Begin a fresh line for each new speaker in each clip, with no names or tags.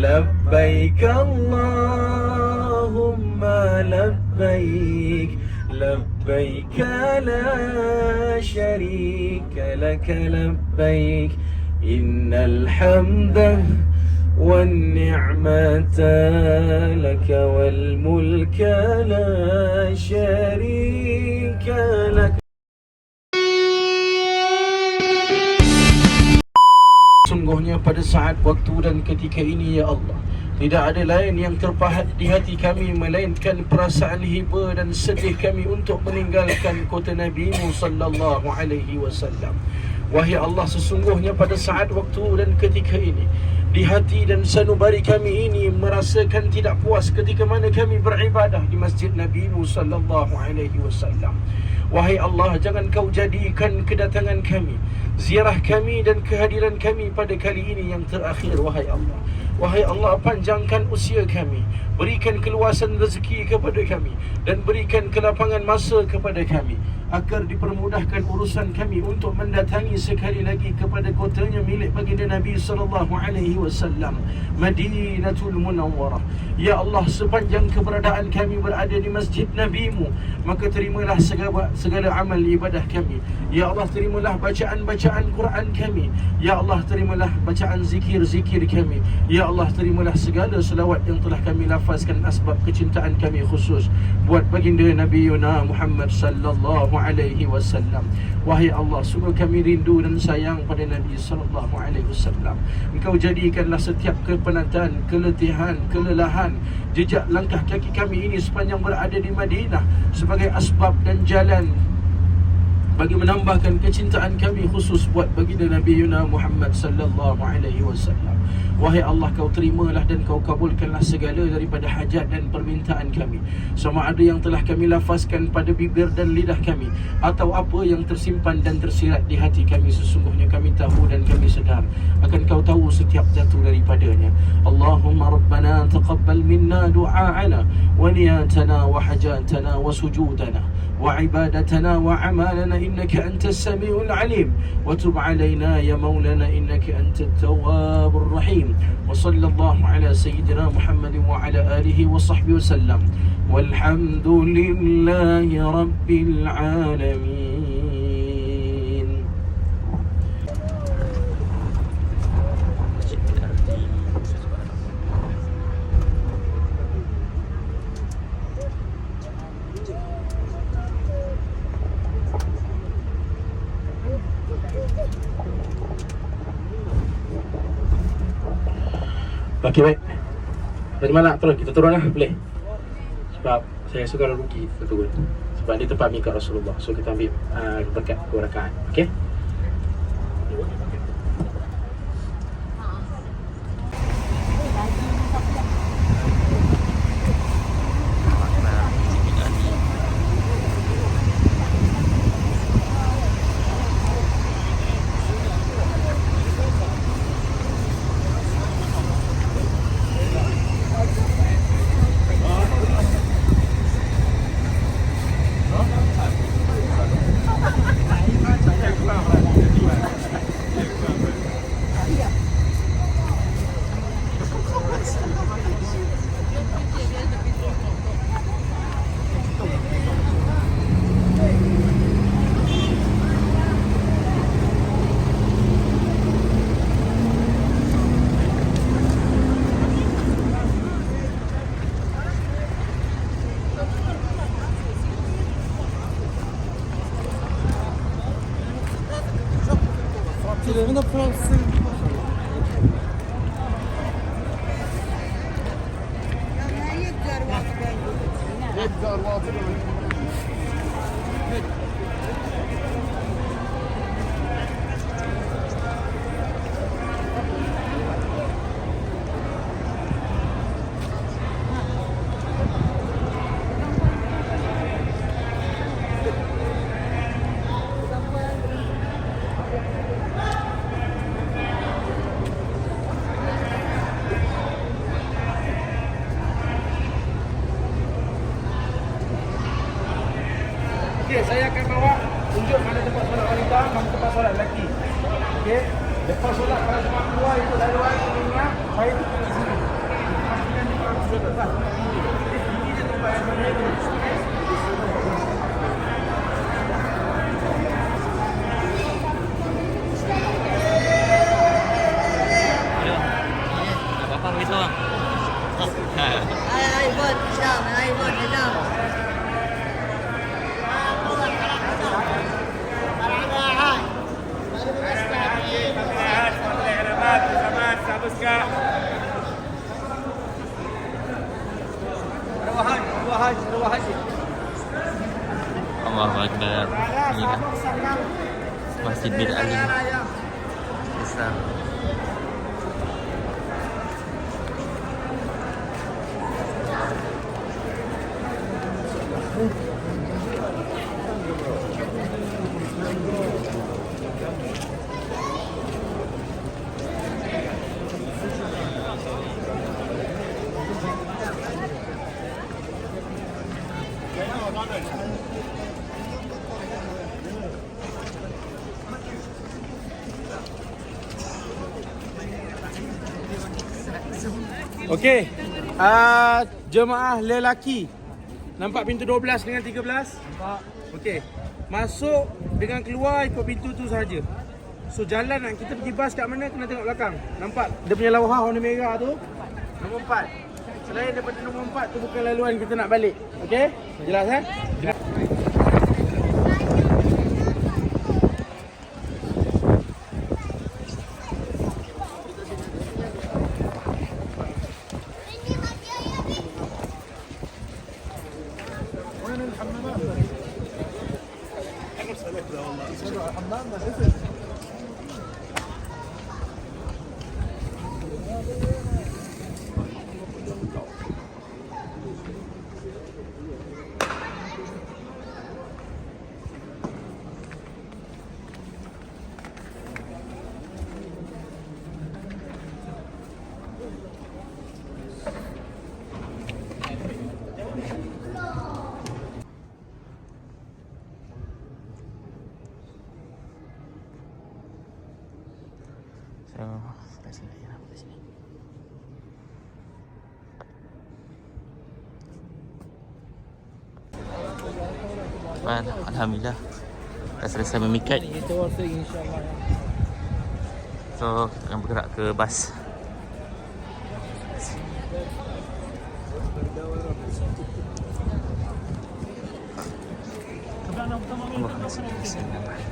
لبيك اللهم لبيك لبيك لا شريك لك لبيك إن الحمد والنعمة لك والملك لا شريك لك. Sungguhnya pada saat waktu dan ketika ini ya Allah, tidak ada lain yang terpahat di hati kami melainkan perasaan hiba dan sedih kami untuk meninggalkan kota Nabi-Mu sallallahu alaihi wasallam. Wahai Allah, sesungguhnya pada saat waktu dan ketika ini, di hati dan sanubari kami ini merasakan tidak puas ketika mana kami beribadah di masjid Nabi-Mu sallallahu alaihi wasallam. Wahai Allah, jangan kau jadikan kedatangan kami, ziarah kami dan kehadiran kami pada kali ini yang terakhir, wahai Allah. Wahai Allah, panjangkan usia kami, berikan keluasan rezeki kepada kami, dan berikan kelapangan masa kepada kami, agar dipermudahkan urusan kami untuk mendatangi sekali lagi kepada kotanya milik baginda Nabi sallallahu alaihi wasallam, Madinatul Munawwarah. Ya Allah, sepanjang keberadaan kami berada di masjid Nabi-Mu, maka terimalah segala amal ibadah kami. Ya Allah, terimalah bacaan-bacaan Quran kami. Ya Allah, terimalah bacaan zikir-zikir kami. Ya Allah, terimalah segala selawat yang telah kami lafazkan asbab kecintaan kami khusus buat baginda Nabi Yuna Muhammad sallallahu alaihi wasallam. Wahai Allah, sungguh kami rindu dan sayang pada Nabi sallallahu alaihi wasallam. Engkau jadikanlah setiap kepenatan, keletihan, kelelahan jejak langkah kaki kami ini sepanjang berada di Madinah sebagai asbab dan jalan bagi menambahkan kecintaan kami khusus buat baginda Nabi Yuna Muhammad sallallahu alaihi wasallam. Wahai Allah, kau terimalah dan kau kabulkanlah segala daripada hajat dan permintaan kami, sama ada yang telah kami lafazkan pada bibir dan lidah kami, atau apa yang tersimpan dan tersirat di hati kami. Sesungguhnya kami tahu dan kami sedar akan kau tahu setiap jatuh daripadanya. Allahumma Rabbana taqabbal minna du'a'ana wa niyatana wa hajatana wa sujudana wa ibadatana wa amalana innaka antas samiul alim wa tub alaina ya maulana innaka antat tawwabur rahim. Wa sallallahu ala sayyidina Muhammad wa ala alihi wa sahbihi wasallam. Walhamdulillahi rabbil alamin. Okey, baik. Dari mana nak turun? Kita turun lah, boleh? Sebab saya suka rugi kita turun. Sebab dia tempat mikat Rasulullah. So kita ambil berkat 2 rakaat. Okey?
Nak apa begitu bang?
Hai bot, Syam, hai bot, Syam.
Allahu Akbar. Inilah Masjid Bir Ali Islam.
Okey. Jemaah lelaki. Nampak pintu 12 dengan 13? Nampak. Okey. Masuk dengan keluar ikut pintu tu saja. So jalan nak kita pergi bas kat mana kena tengok belakang. Nampak dia punya lawah warna merah tu? Nombor 4. Selain daripada nombor 4 tu bukan laluan kita nak balik. Okey? Jelas eh?
So, sampai sini ya, sampai sini. Alhamdulillah dah selesai memikat. So, kita akan bergerak ke bas. Allahumma salli ala sayyidina Muhammad.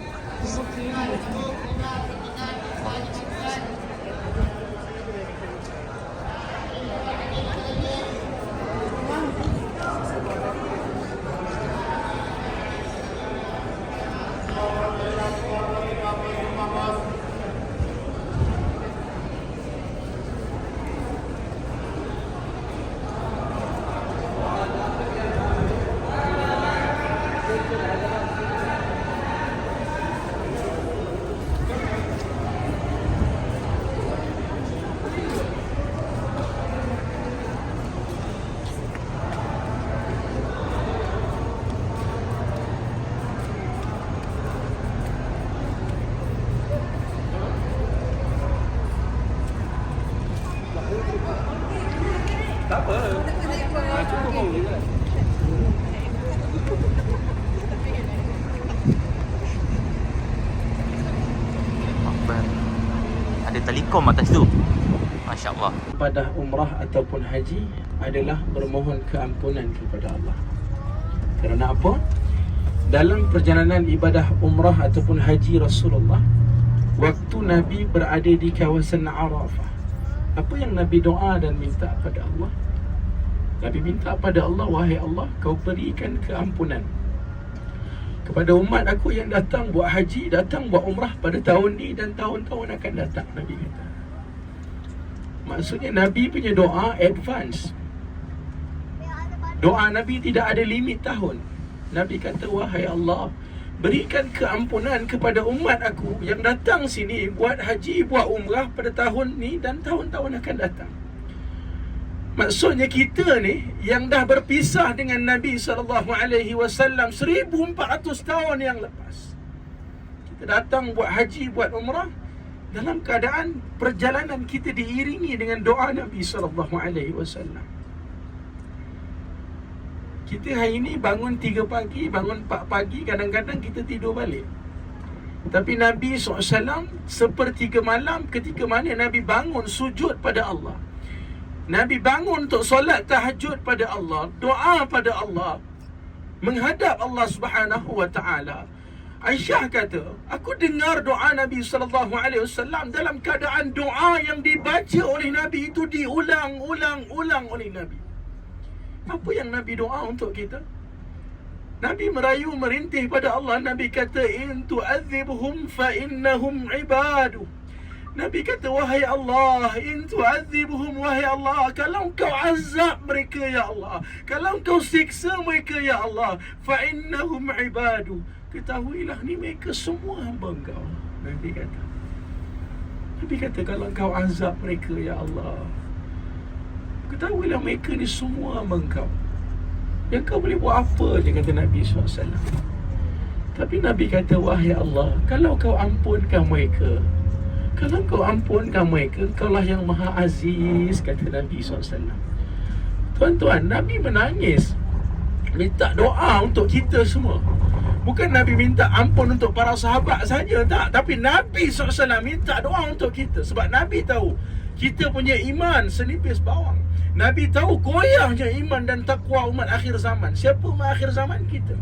Ada telekom atas tu. Masya Allah.
Ibadah umrah ataupun haji adalah bermohon keampunan kepada Allah. Kerana apa? Dalam perjalanan ibadah umrah ataupun haji Rasulullah, waktu Nabi berada di kawasan Arafah, apa yang Nabi doa dan minta pada Allah? Nabi minta pada Allah, wahai Allah, kau berikan keampunan kepada umat aku yang datang buat haji, datang buat umrah pada tahun ni dan tahun-tahun akan datang. Nabi kata, maksudnya Nabi punya doa advance. Doa Nabi tidak ada limit tahun. Nabi kata, wahai Allah, berikan keampunan kepada umat aku yang datang sini buat haji, buat umrah pada tahun ni dan tahun-tahun akan datang. Maksudnya kita ni yang dah berpisah dengan Nabi SAW 1400 tahun yang lepas, kita datang buat haji, buat umrah, dalam keadaan perjalanan kita diiringi dengan doa Nabi SAW. Kita hari ni bangun 3 pagi, bangun 4 pagi, kadang-kadang kita tidur balik. Tapi Nabi SAW sepertiga malam ketika mana Nabi bangun sujud pada Allah. Nabi bangun untuk solat tahajud pada Allah, doa pada Allah, menghadap Allah Subhanahu wa taala. Aisyah kata, aku dengar doa Nabi SAW dalam keadaan doa yang dibaca oleh Nabi itu diulang-ulang oleh Nabi. Apa yang Nabi doa untuk kita? Nabi merayu merintih pada Allah. Nabi kata, in tu'adzibhum fa innahum ibadu. Nabi kata, wahai Allah, in tu'adzibhum, wahai Allah, kalau kau azab mereka ya Allah, kalau kau siksa mereka ya Allah, fa innahum ibadu, ketahuilah ni mereka semua hamba Engkau. Nabi kata, kalau kau azab mereka ya Allah, ketahuilah mereka ni semua hamba Engkau. Yang kau boleh buat apa je, kata Nabi SAW. Tapi Nabi kata, wahai Allah, kalau kau ampunkan mereka, kalau kau ampunkan mereka, Engkau lah yang maha aziz, kata Nabi SAW. Tuan-tuan, Nabi menangis, minta doa untuk kita semua. Bukan Nabi minta ampun untuk para sahabat saja, tak. Tapi Nabi SAW minta doa untuk kita. Sebab Nabi tahu kita punya iman senipis bawang. Nabi tahu goyahnya iman dan takwa umat akhir zaman. Siapa umat akhir zaman? Kita.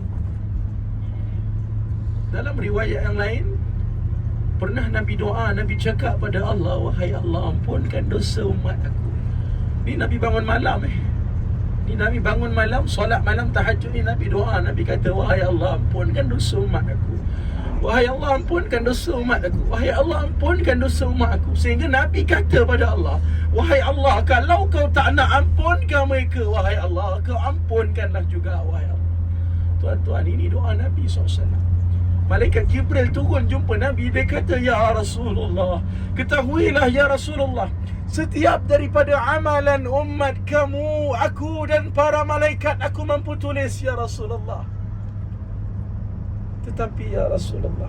Dalam riwayat yang lain, pernah Nabi doa, Nabi cakap pada Allah, wahai Allah, ampunkan dosa umat aku. Ni Nabi bangun malam Ni Nabi bangun malam, solat malam tahajud ni Nabi doa. Nabi kata, wahai Allah, ampunkan dosa umat aku. Wahai Allah, ampunkan dosa umat aku. Wahai Allah, ampunkan dosa umat aku. Sehingga Nabi kata pada Allah, wahai Allah, kalau kau tak nak ampunkan mereka, wahai Allah, kau ampunkanlah juga, wahai Allah. Tuan-tuan, ini doa Nabi SAW. Malaikat Jibril turun jumpa Nabi. Dia kata, ya Rasulullah, ketahuilah ya Rasulullah, setiap daripada amalan umat kamu, aku dan para malaikat aku mampu tulis ya Rasulullah. Tetapi ya Rasulullah,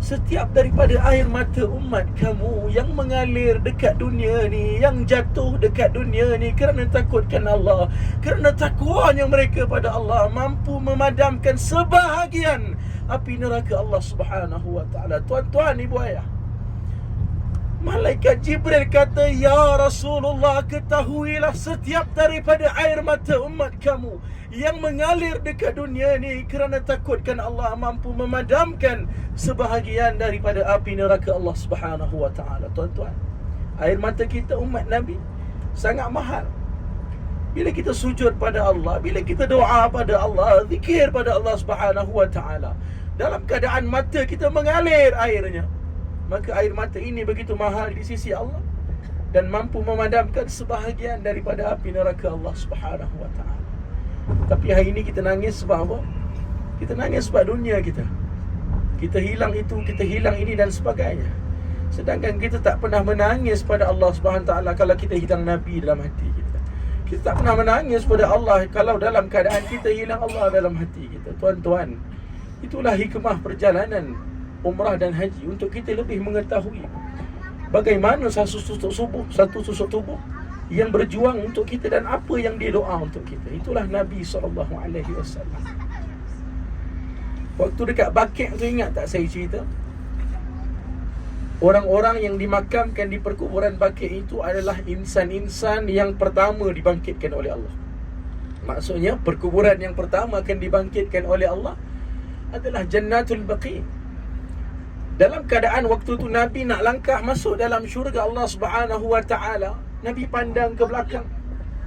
setiap daripada air mata umat kamu yang mengalir dekat dunia ni, yang jatuh dekat dunia ni kerana takutkan Allah, kerana takwanya mereka pada Allah, mampu memadamkan sebahagian api neraka Allah Subhanahu wa taala. Tuan-tuan, ibu ayah, Malaikat Jibril kata, ya Rasulullah, ketahuilah setiap daripada air mata umat kamu yang mengalir dekat dunia ni kerana takutkan Allah, mampu memadamkan sebahagian daripada api neraka Allah Subhanahu wa taala. Tuan-tuan, air mata kita umat Nabi sangat mahal. Bila kita sujud pada Allah, bila kita doa pada Allah, zikir pada Allah Subhanahu wa taala, dalam keadaan mata kita mengalir airnya, maka air mata ini begitu mahal di sisi Allah dan mampu memadamkan sebahagian daripada api neraka Allah Subhanahu wa taala. Tapi hari ini kita nangis sebab apa? Kita nangis sebab dunia kita. Kita hilang itu, kita hilang ini dan sebagainya. Sedangkan kita tak pernah menangis pada Allah Subhanahu wa taala kalau kita hilang Nabi dalam hati kita. Kita tak pernah menangis pada Allah kalau dalam keadaan kita hilang Allah dalam hati kita. Tuan-tuan, itulah hikmah perjalanan umrah dan haji, untuk kita lebih mengetahui bagaimana satu susuk tubuh yang berjuang untuk kita dan apa yang dia doa untuk kita. Itulah Nabi SAW. Waktu dekat Baqi' tu, ingat tak saya cerita? Orang-orang yang dimakamkan di perkuburan Baqi' itu adalah insan-insan yang pertama dibangkitkan oleh Allah. Maksudnya perkuburan yang pertama akan dibangkitkan oleh Allah adalah Jannatul Baqi'. Dalam keadaan waktu tu Nabi nak langkah masuk dalam syurga Allah Subhanahu wa taala, Nabi pandang ke belakang.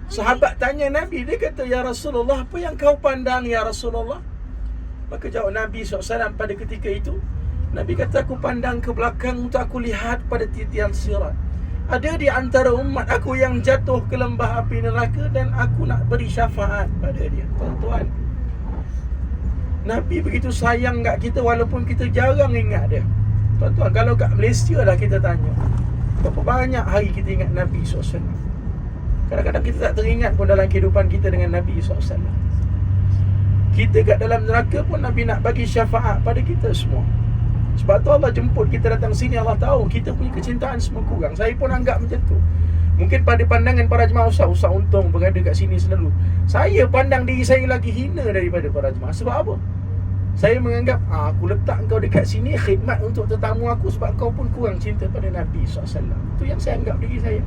Sahabat tanya Nabi, dia kata, ya Rasulullah, apa yang kau pandang ya Rasulullah? Maka jawab Nabi SAW pada ketika itu, Nabi kata, aku pandang ke belakang untuk aku lihat pada titian sirat. Ada di antara umat aku yang jatuh ke lembah api neraka dan aku nak beri syafaat pada dia. Tuan-tuan, Nabi begitu sayang kat kita walaupun kita jarang ingat dia. Tuan-tuan, kalau kat Malaysia lah kita tanya, berapa banyak hari kita ingat Nabi SAW? Kadang-kadang kita tak teringat pun dalam kehidupan kita dengan Nabi SAW. Kita kat dalam neraka pun Nabi nak bagi syafaat pada kita semua. Sebab tu Allah jemput kita datang sini. Allah tahu kita punya kecintaan semua kurang. Saya pun anggap macam tu. Mungkin pada pandangan para jemaah, Ustaz Untung berada kat sini selalu, saya pandang diri saya lagi hina daripada para jemaah. Sebab apa? Saya menganggap aku letak kau dekat sini khidmat untuk tetamu aku sebab kau pun kurang cinta pada Nabi SAW. Itu yang saya anggap diri saya.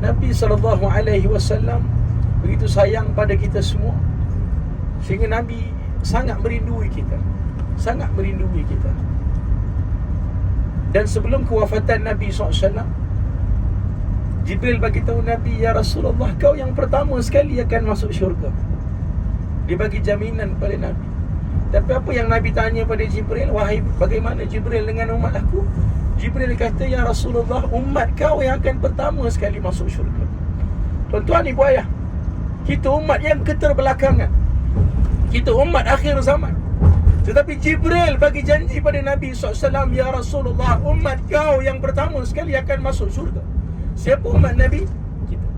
Nabi SAW begitu sayang pada kita semua, sehingga Nabi sangat merindui kita. Sangat merindui kita. Dan sebelum kewafatan Nabi SAW, Jibril bagi tahu Nabi, ya Rasulullah, kau yang pertama sekali akan masuk syurga. Dia bagi jaminan pada Nabi. Tapi apa yang Nabi tanya pada Jibril? Wahai, bagaimana Jibril dengan umat aku? Jibril kata, ya Rasulullah, umat kau yang akan pertama sekali masuk syurga. Tuan-tuan, ibu ayah, kita umat yang keterbelakangan, kita umat akhir zaman. Tetapi Jibril bagi janji pada Nabi SAW, ya Rasulullah, umat kau yang pertama sekali akan masuk syurga. Siapa umat Nabi? Kita.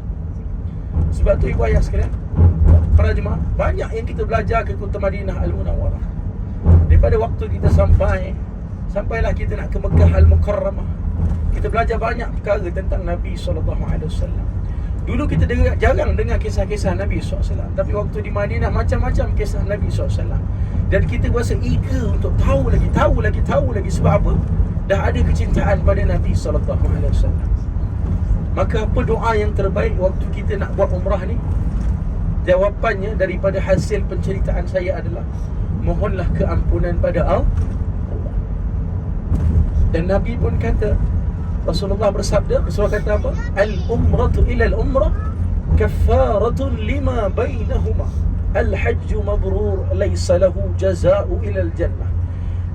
Sebab tu ibu ayah sekalian, para jemaah, banyak yang kita belajar ke Kota Madinah Al-Munawwarah. Daripada waktu kita sampailah kita nak ke Mekah Al-Mukarramah, kita belajar banyak perkara tentang Nabi SAW. Dulu kita jarang dengar kisah-kisah Nabi SAW, tapi waktu di Madinah macam-macam kisah Nabi SAW. Dan kita rasa eager untuk tahu lagi. Sebab apa? Dah ada kecintaan pada Nabi SAW. Maka apa doa yang terbaik waktu kita nak buat umrah ni? Jawapannya daripada hasil penceritaan saya adalah, mohonlah keampunan pada Allah. Dan Nabi pun kata, Rasulullah bersabda, Rasulullah kata apa? Al-umratu ila al-umrah kaffaratun lima bainahuma. Al-hajju mabrur laysa lahu jaza'u ila al-jannah.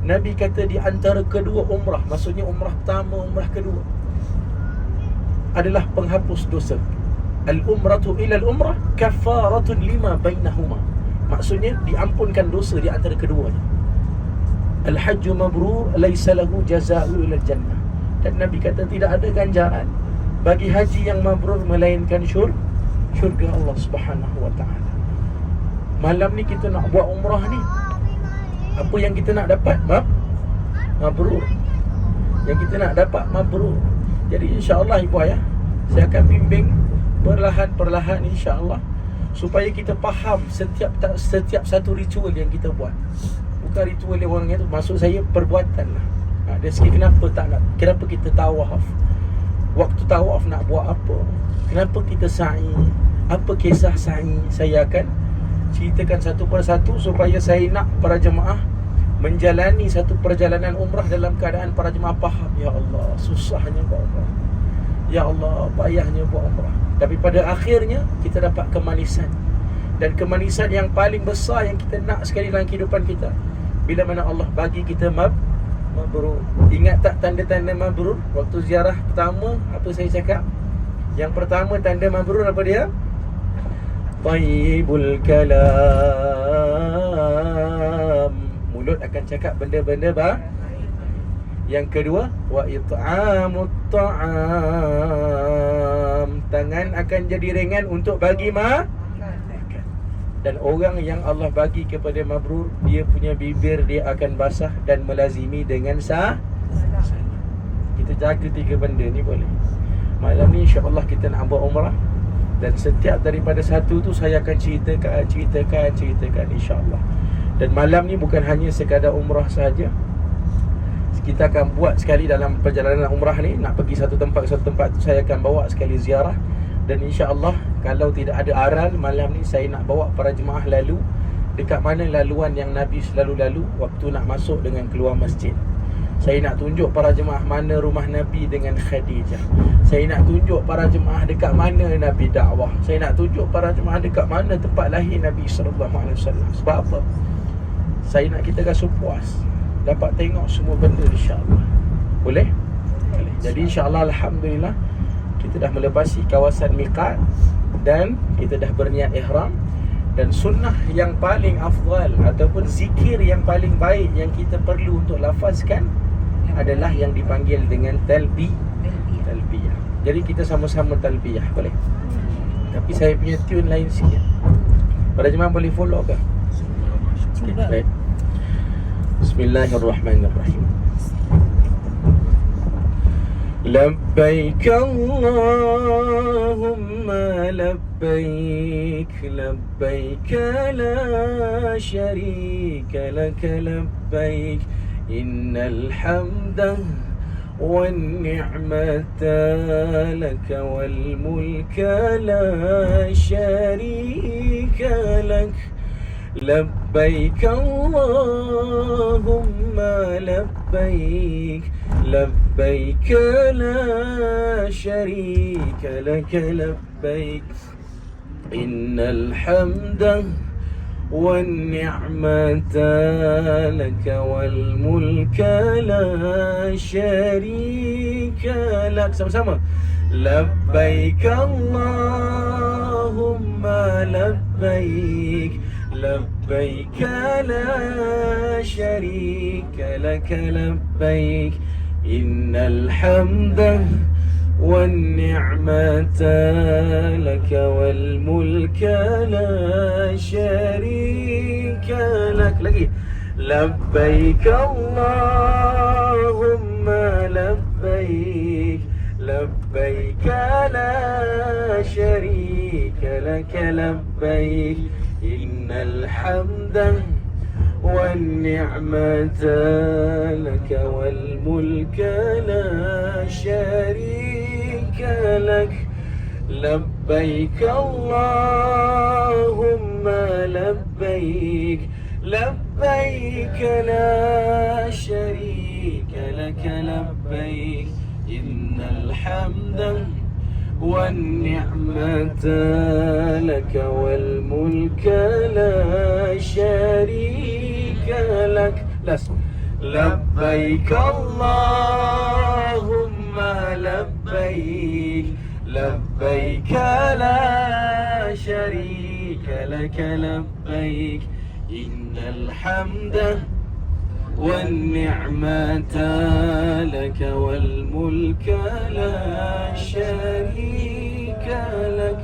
Nabi kata di antara kedua umrah, maksudnya umrah pertama, umrah kedua, adalah penghapus dosa. Al-umratu ila al-umrah kaffaratun lima bainahuma. Maksudnya diampunkan dosa di antara keduanya. Al-hajju mabrur laysa lahu jaza'u ila al-jannah. Dan Nabi kata tidak ada ganjaran bagi haji yang mabrur melainkan syurga Allah Subhanahu wa ta'ala. Malam ni kita nak buat umrah ni, apa yang kita nak dapat? Mabrur. Yang kita nak dapat mabrur. Jadi insya-Allah ibu ayah, saya akan bimbing perlahan-perlahan insya-Allah, supaya kita faham setiap satu ritual yang kita buat. Bukan ritual yang orang itu, maksud saya perbuatan lah. Dari segi kenapa kita tawaf, waktu tawaf nak buat apa, kenapa kita sa'i, apa kisah sa'i. Saya akan ceritakan satu persatu supaya saya nak para jemaah menjalani satu perjalanan umrah dalam keadaan para jemaah faham. Ya Allah, susahnya buat umrah, ya Allah, payahnya buat umrah. Tapi pada akhirnya kita dapat kemanisan. Dan kemanisan yang paling besar yang kita nak sekali dalam kehidupan kita, bila mana Allah bagi kita mabrur. Ingat tak tanda-tanda mabrur? Waktu ziarah pertama, apa saya cakap? Yang pertama tanda mabrur apa dia? Tayyibul kalam. Mulut akan cakap benda-benda Yang kedua, wa it'amut ta'am. Tangan akan jadi ringan untuk bagi makan. Dan orang yang Allah bagi kepada mabrur, dia punya bibir dia akan basah dan melazimi dengan kita jaga 3 benda ni boleh. Malam ni insya-Allah kita nak buat umrah, dan setiap daripada satu tu saya akan ceritakan insya-Allah. Dan malam ni bukan hanya sekadar umrah saja. Kita akan buat sekali dalam perjalanan umrah ni, nak pergi satu tempat tu saya akan bawa sekali ziarah. Dan insya-Allah kalau tidak ada aral, malam ni saya nak bawa para jemaah lalu dekat mana laluan yang Nabi selalu lalu waktu nak masuk dengan keluar masjid. Saya nak tunjuk para jemaah mana rumah Nabi dengan Khadijah. Saya nak tunjuk para jemaah dekat mana Nabi dakwah. Saya nak tunjuk para jemaah dekat mana tempat lahir Nabi SAW. Sebab apa? Saya nak kita rasa puas, dapat tengok semua benda insya-Allah. Boleh? Boleh. Jadi insya-Allah alhamdulillah kita dah melepasi kawasan miqat dan kita dah berniat ihram. Dan sunnah yang paling afdal ataupun zikir yang paling baik yang kita perlu untuk lafazkan adalah yang dipanggil dengan talbiyah. Jadi kita sama-sama talbiyah, boleh? Tapi saya punya tune lain sikit. Para jemaah boleh follow ke? Baik. Bismillahirrahmanirrahim. لبيك اللهم لبيك لبيك لا شريك لك لبيك إن الحمد والنعمة لك والملك لا شريك لك لبيك اللهم لبيك لبيك لا شريك لك لبيك إن الحمد والنعمة لك والملك لا شريك لك. Sama-sama. لبيك اللهم لبيك لبيك لا شريك لك لبيك إن الحمد والنعمة لك والملك لا شريك لك. Lagi. لبيك اللهم لبيك لبيك لا شريك لك لبيك إن الحمد والنعمة لك والملك لا شريك لك لبيك اللهم لبيك لبيك لا شريك لك لبيك إن الحمد والنعمة لك والملك لا شريك لك. لبيك اللهم لبيك لبيك لا شريك لك لبيك إن الحمد والنعمة لك والملك لا شريك لك.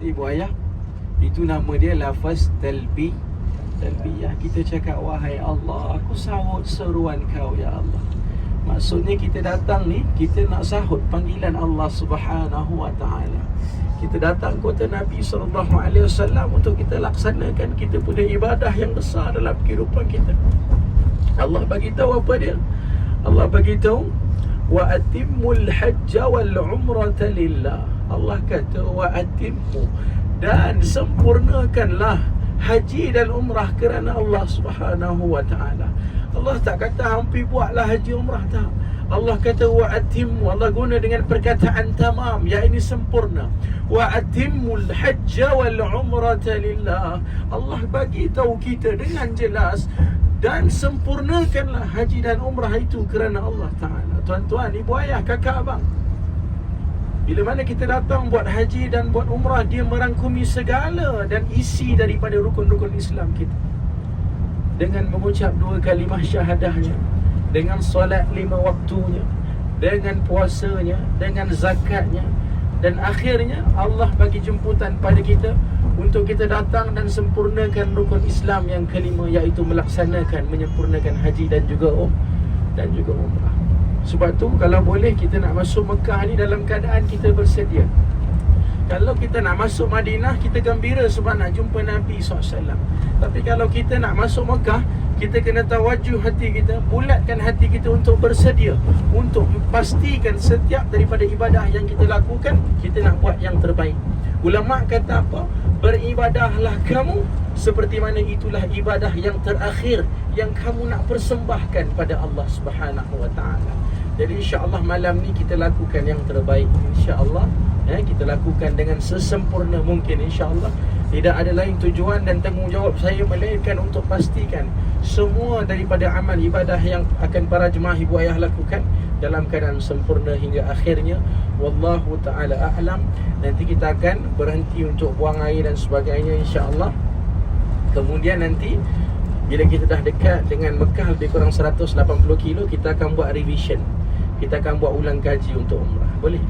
Ibu ayah, itu nama dia lafaz talbiyah. Kita cakap, wahai Allah, aku sahut seruan kau ya Allah. Maksudnya kita datang ni, kita nak sahut panggilan Allah Subhanahu wa ta'ala. Kita datang kota Nabi SAW untuk kita laksanakan kita punya ibadah yang besar dalam kehidupan kita. Allah bagi tahu apa dia? Allah bagi tahu wa atimmul hajj wal umrata lillah. Allah kata wa atimmu, dan sempurnakanlah haji dan umrah kerana Allah Subhanahu wa taala. Allah tak kata hampir buatlah haji umrah, tak. Allah kata wa atimmu, Allah guna dengan perkataan tamam, yakni sempurna. Wa atimmul hajj wal umrata lillah. Allah bagi tahu kita dengan jelas, dan sempurnakanlah haji dan umrah itu kerana Allah Ta'ala. Tuan-tuan, ibu ayah, kakak abang, bila mana kita datang buat haji dan buat umrah, dia merangkumi segala dan isi daripada rukun-rukun Islam kita. Dengan mengucap 2 kalimah syahadahnya, dengan solat 5 waktunya, dengan puasanya, dengan zakatnya, dan akhirnya Allah bagi jemputan pada kita untuk kita datang dan sempurnakan rukun Islam yang kelima, iaitu menyempurnakan haji dan juga umrah. Sebab tu kalau boleh kita nak masuk Mekah ni dalam keadaan kita bersedia. Kalau kita nak masuk Madinah, kita gembira sebab nak jumpa Nabi SAW. Tapi kalau kita nak masuk Mekah, kita kena tawajuh hati kita, bulatkan hati kita untuk bersedia, untuk pastikan setiap daripada ibadah yang kita lakukan, kita nak buat yang terbaik. Ulama kata apa? Beribadahlah kamu seperti mana itulah ibadah yang terakhir yang kamu nak persembahkan pada Allah Subhanahu wa ta'ala. Jadi insya-Allah malam ni kita lakukan yang terbaik, insya-Allah. Kita lakukan dengan sesempurna mungkin, insya-Allah. Tidak ada lain tujuan dan tanggungjawab saya melainkan untuk pastikan semua daripada amal ibadah yang akan para jemaah ibu ayah lakukan dalam keadaan sempurna hingga akhirnya. Wallahu ta'ala a'lam. Nanti kita akan berhenti untuk buang air dan sebagainya, insya-Allah. Kemudian nanti bila kita dah dekat dengan Mekah lebih kurang 180 kilo, kita akan buat revision. Kita akan buat ulang kaji untuk umrah. Boleh?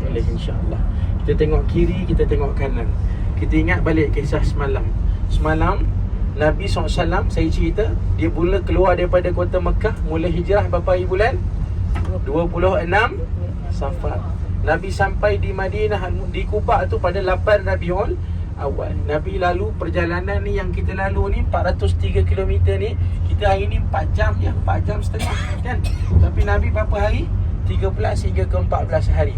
Boleh, insya-Allah. Kita tengok kiri, kita tengok kanan. Kita ingat balik kisah semalam. Semalam Nabi SAW, saya cerita, dia mula keluar daripada kota Mekah, mula hijrah berapa hari bulan? 26 Safar. Nabi sampai di Madinah, di Kuba tu pada 8 Rabiul Awal. Nabi lalu perjalanan ni yang kita lalu ni 403 km ni, kita hari ni 4 jam je, 4 jam setengah kan. Tapi Nabi berapa hari? 13 hingga ke 14 hari.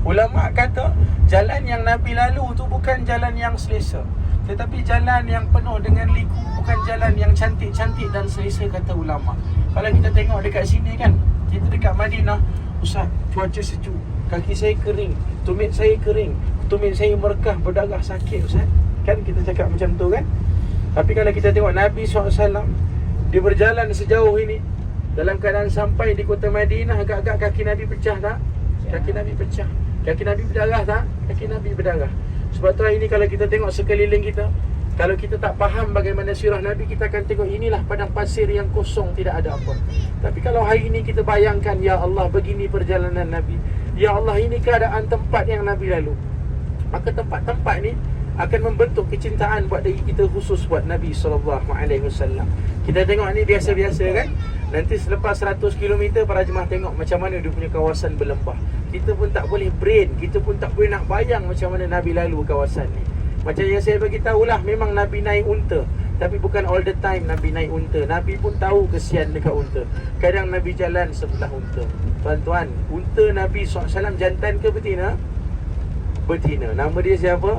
Ulama kata jalan yang Nabi lalu tu bukan jalan yang selesa, tetapi jalan yang penuh dengan liku, bukan jalan yang cantik-cantik dan selesa, kata ulama. Kalau kita tengok dekat sini kan, kita dekat Madinah, Ustaz, cuaca sejuk, kaki saya kering, tumit saya kering, tumit saya merekah, berdarah, sakit Ustaz. Kan kita cakap macam tu kan. Tapi kalau kita tengok Nabi SAW, dia berjalan sejauh ini, dalam keadaan sampai di kota Madinah, agak-agak kaki Nabi pecah tak? Kaki Nabi pecah. Kaki Nabi berdarah tak? Kaki Nabi berdarah. Sebab tu hari ni kalau kita tengok sekeliling kita, kalau kita tak faham bagaimana sirah Nabi, kita akan tengok inilah padang pasir yang kosong, tidak ada apa. Tapi kalau hari ini kita bayangkan, ya Allah, begini perjalanan Nabi, ya Allah, ini keadaan tempat yang Nabi lalu, maka tempat-tempat ni akan membentuk kecintaan buat diri kita, khusus buat Nabi SAW. Kita tengok ni biasa-biasa kan. Nanti selepas 100 km para jemaah tengok macam mana dia punya kawasan berlembah. Kita pun tak boleh brain, kita pun tak boleh nak bayang macam mana Nabi lalu kawasan ni. Macam yang saya bagi tahulah, memang Nabi naik unta, tapi bukan all the time Nabi naik unta. Nabi pun tahu kesian dekat unta. Kadang Nabi jalan sebelah unta. Tuan-tuan, unta Nabi SAW jantan ke betina? Betina. Nama dia siapa?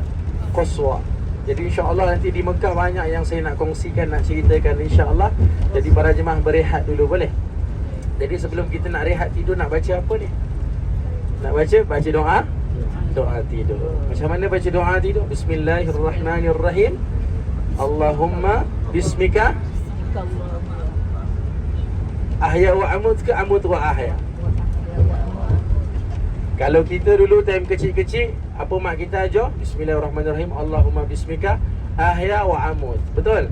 Qaswa. Jadi insya-Allah nanti di Mekah banyak yang saya nak kongsikan, nak ceritakan insya-Allah. Jadi para jemaah berehat dulu boleh? Jadi sebelum kita nak rehat tidur, nak baca apa ni? Nak baca doa? Doa tidur. Macam mana baca doa tidur? Bismillahirrahmanirrahim. Allahumma bismika ahya wa amut ke amut wa ahya. Kalau kita dulu time kecil-kecil, apa mak kita ajar? Bismillahirrahmanirrahim. Allahumma bismika ahya wa amut. Betul?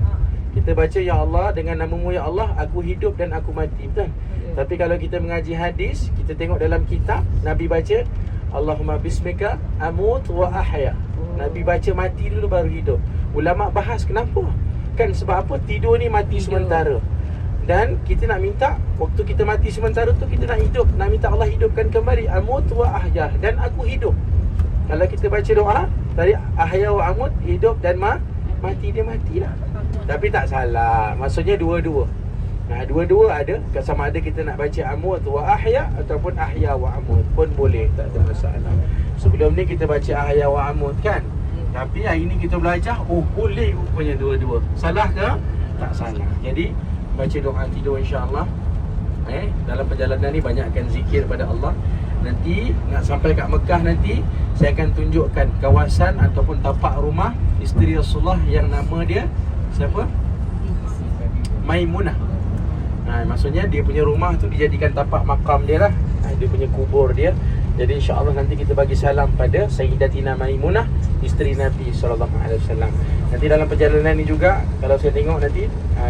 Kita baca, ya Allah, dengan namamu ya Allah, aku hidup dan aku mati. Betul? Tapi kalau kita mengaji hadis, kita tengok dalam kitab, Nabi baca Allahumma bismika amut wa ahya. Nabi baca mati dulu baru hidup. Ulama bahas kenapa? Kan sebab apa? Tidur ni mati sementara. Dan kita nak minta, waktu kita mati sementara tu, kita nak hidup, nak minta Allah hidupkan kembali. Amut wa ahya, dan aku hidup. Kalau kita baca doa tadi, ahya wa amut, hidup dan mati, dia matilah. Tapi tak salah, maksudnya dua-dua. Nah, dua-dua ada. Sama ada kita nak baca amut wa ahya ataupun ahya wa amut pun boleh, tak ada masalah. Sebelum ni kita baca ahya wa amut kan. Tapi hari ni kita belajar, oh boleh rupanya dua-dua. Salah ke? Tak salah. Jadi baca doa tidur insya-Allah. Dalam perjalanan ni banyakkan zikir pada Allah. Nanti nak sampai kat Mekah nanti, saya akan tunjukkan kawasan ataupun tapak rumah isteri Rasulullah yang nama dia siapa? Maimunah. Maksudnya dia punya rumah tu dijadikan tapak makam dia lah. Dia punya kubur dia. Jadi insya-Allah nanti kita bagi salam pada Sayyidatina Maimunah, isteri Nabi SAW. Nanti dalam perjalanan ni juga, kalau saya tengok nanti,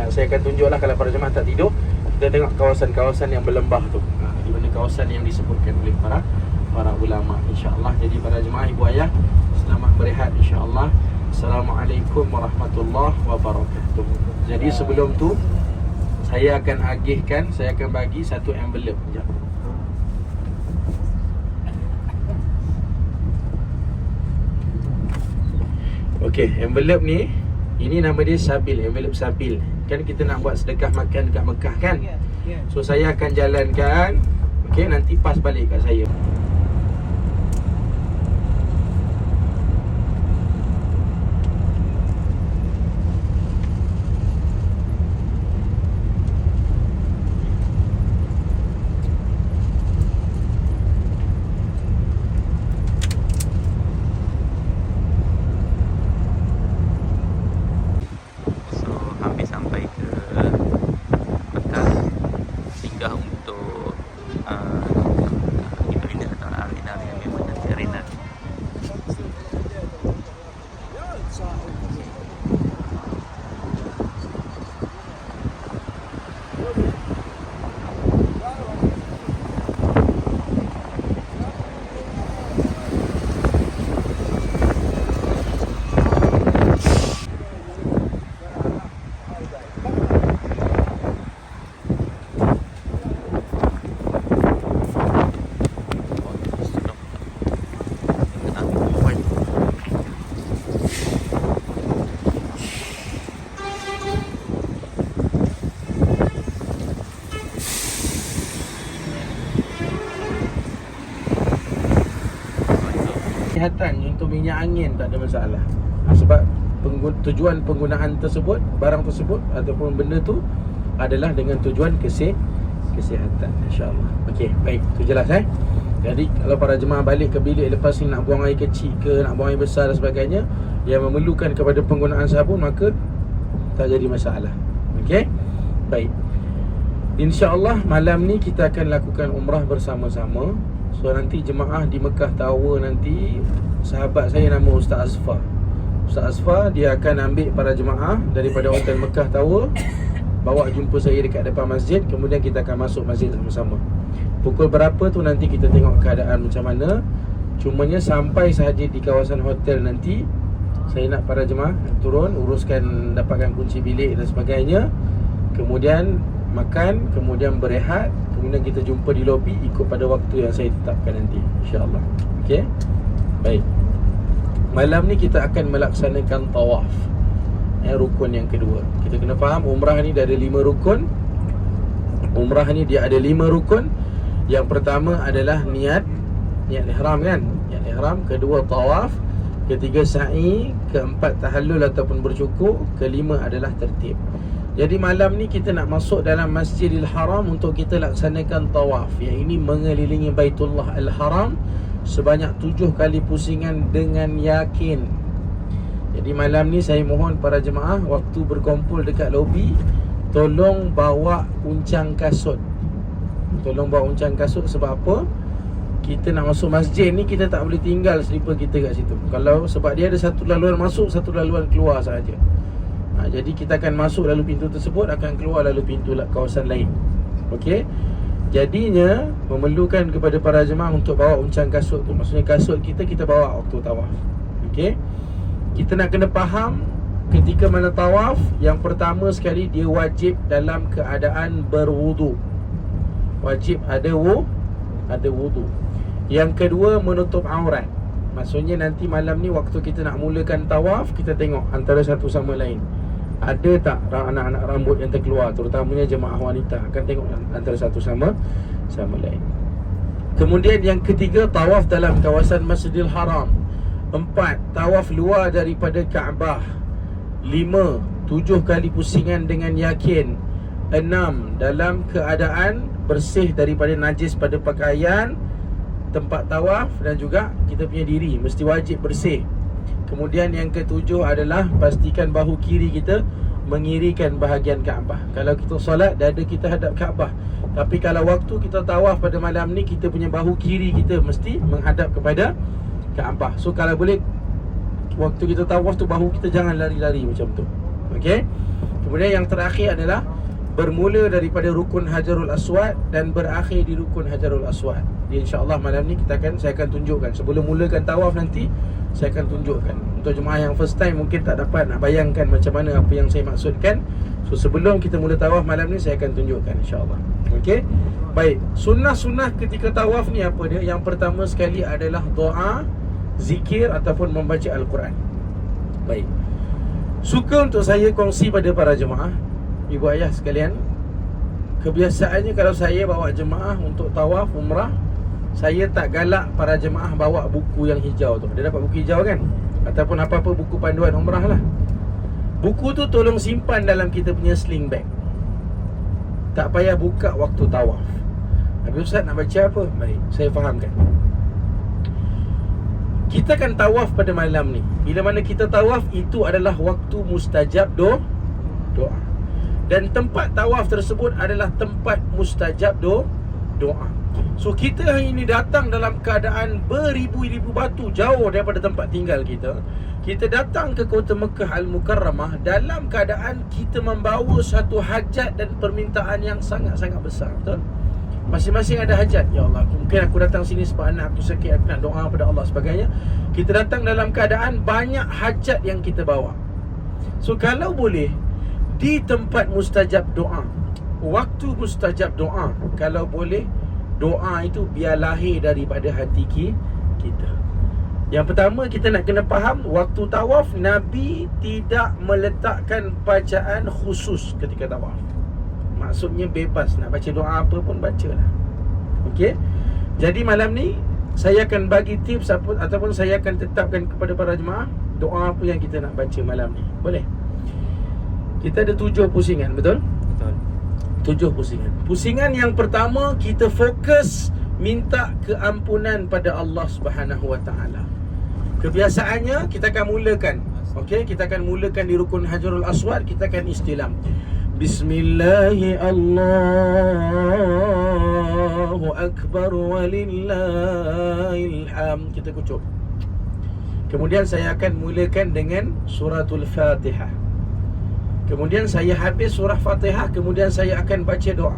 saya akan tunjuklah kalau para jemaah tak tidur, kita tengok kawasan-kawasan yang berlembah tu, di mana kawasan yang disebutkan oleh para ulama insya-Allah. Jadi para jemaah ibu ayah, selamat berehat insya-Allah. Assalamualaikum warahmatullahi wabarakatuh. Jadi sebelum tu, saya akan agihkan, saya akan bagi satu envelope. Sekejap. Okey, envelope ni, ini nama dia Sabil, envelope Sabil. Kan kita nak buat sedekah makan dekat Mekah kan? So saya akan jalankan. Okey, nanti pas balik kat saya. kesihatan, untuk minyak angin tak ada masalah. Sebab tujuan penggunaan tersebut, barang tersebut ataupun benda tu adalah dengan tujuan kesihatan, insya-Allah. Okey, baik, tu jelas Jadi kalau para jemaah balik ke bilik lepas ni nak buang air kecil ke, nak buang air besar dan sebagainya, yang memerlukan kepada penggunaan sabun, maka tak jadi masalah. Okey, baik. InsyaAllah malam ni kita akan lakukan umrah bersama-sama. So nanti jemaah di Mekah Tower nanti, sahabat saya nama Ustaz Asfar. Ustaz Asfar dia akan ambil para jemaah daripada Hotel Mekah Tower, bawa jumpa saya dekat depan masjid. Kemudian kita akan masuk masjid sama-sama. Pukul berapa tu nanti kita tengok keadaan macam mana. Cumanya sampai sahaja di kawasan hotel nanti, saya nak para jemaah turun, uruskan, dapatkan kunci bilik dan sebagainya. Kemudian makan, kemudian berehat, kemudian kita jumpa di lobi ikut pada waktu yang saya tetapkan nanti, insya-Allah. Okey. Baik. Malam ni kita akan melaksanakan tawaf, rukun yang kedua. Kita kena faham umrah ni dia ada 5 rukun. Umrah ni dia ada 5 rukun. Yang pertama adalah niat ihram kan? Niat ihram, kedua tawaf, ketiga sa'i, keempat tahallul ataupun bercukur, kelima adalah tertib. Jadi malam ni kita nak masuk dalam Masjidil Haram untuk kita laksanakan tawaf, yang ini mengelilingi Baitullah Al-Haram sebanyak 7 kali pusingan dengan yakin. Jadi malam ni saya mohon para jemaah, waktu berkumpul dekat lobi, tolong bawa uncang kasut. Tolong bawa uncang kasut. Sebab apa? Kita nak masuk masjid ni, kita tak boleh tinggal slipper kita kat situ. Sebab dia ada satu laluan masuk, satu laluan keluar sahaja. Jadi kita akan masuk lalu pintu tersebut, akan keluar lalu pintu kawasan lain. Okey. Jadinya memerlukan kepada para jemaah untuk bawa uncang kasut tu. Maksudnya kasut kita bawa waktu tawaf. Okey. Kita nak kena faham ketika mana tawaf, yang pertama sekali dia wajib dalam keadaan berwudu. Wajib ada wudu. Yang kedua, menutup aurat. Maksudnya nanti malam ni waktu kita nak mulakan tawaf, kita tengok antara satu sama lain ada tak anak-anak rambut yang terkeluar, terutamanya jemaah wanita akan tengok antara satu sama lain. Kemudian yang ketiga, tawaf dalam kawasan Masjidil Haram. 4, tawaf luar daripada Kaabah. 5, 7 kali pusingan dengan yakin. 6, dalam keadaan bersih daripada najis pada pakaian, tempat tawaf dan juga kita punya diri mesti wajib bersih. Kemudian yang ketujuh adalah pastikan bahu kiri kita mengirikan bahagian Kaabah. Kalau kita solat, dada kita hadap Kaabah. Tapi kalau waktu kita tawaf pada malam ni, kita punya bahu kiri kita mesti menghadap kepada Kaabah. So kalau boleh, waktu kita tawaf tu bahu kita jangan lari-lari macam tu. Okey. Kemudian yang terakhir adalah bermula daripada rukun Hajarul Aswad dan berakhir di rukun Hajarul Aswad. InsyaAllah malam ni saya akan tunjukkan. Sebelum mulakan tawaf nanti, saya akan tunjukkan. Untuk jemaah yang first time mungkin tak dapat nak bayangkan macam mana apa yang saya maksudkan. So sebelum kita mula tawaf malam ni, saya akan tunjukkan insyaAllah. Okey. Baik, sunnah-sunnah ketika tawaf ni apa dia? Yang pertama sekali adalah doa, zikir ataupun membaca Al-Quran. Baik, suka untuk saya kongsi pada para jemaah, ibu ayah sekalian. Kebiasaannya kalau saya bawa jemaah untuk tawaf umrah, saya tak galak para jemaah bawa buku yang hijau tu. Dia dapat buku hijau kan, ataupun apa-apa buku panduan umrah lah. Buku tu tolong simpan dalam kita punya sling bag. Tak payah buka waktu tawaf. Habis Ustaz nak baca apa? Baik, saya fahamkan. Kita akan tawaf pada malam ni. Bila mana kita tawaf, itu adalah waktu mustajab doa. Dan tempat tawaf tersebut adalah tempat mustajab doa. So kita hari ini datang dalam keadaan beribu-ribu batu jauh daripada tempat tinggal kita. Kita datang ke kota Mekah Al-Mukarramah dalam keadaan kita membawa satu hajat dan permintaan yang sangat-sangat besar. Betul? Masing-masing ada hajat. Ya Allah, mungkin aku datang sini sebab anak aku sakit, aku nak doa pada Allah sebagainya. Kita datang dalam keadaan banyak hajat yang kita bawa. So kalau boleh, di tempat mustajab doa, waktu mustajab doa, kalau boleh, doa itu biar lahir daripada hati kita. Yang pertama, kita nak kena faham, waktu tawaf Nabi tidak meletakkan bacaan khusus ketika tawaf. Maksudnya bebas, nak baca doa apa pun bacalah. Okey. Jadi malam ni saya akan bagi tips ataupun saya akan tetapkan kepada para jemaah doa apa yang kita nak baca malam ni. Boleh? Kita ada 7 pusingan, betul?
Betul.
7 pusingan. Pusingan yang pertama, kita fokus minta keampunan pada Allah Subhanahu Wa Taala. Kebiasaannya kita akan mulakan, okey, kita akan mulakan di rukun Hajarul Aswad, kita akan istilam. Bismillahi Allahu Akbar walillahil hamd. Kita kucuk. Kemudian saya akan mulakan dengan suratul Fatihah. Kemudian saya habis surah Fatihah, kemudian saya akan baca doa.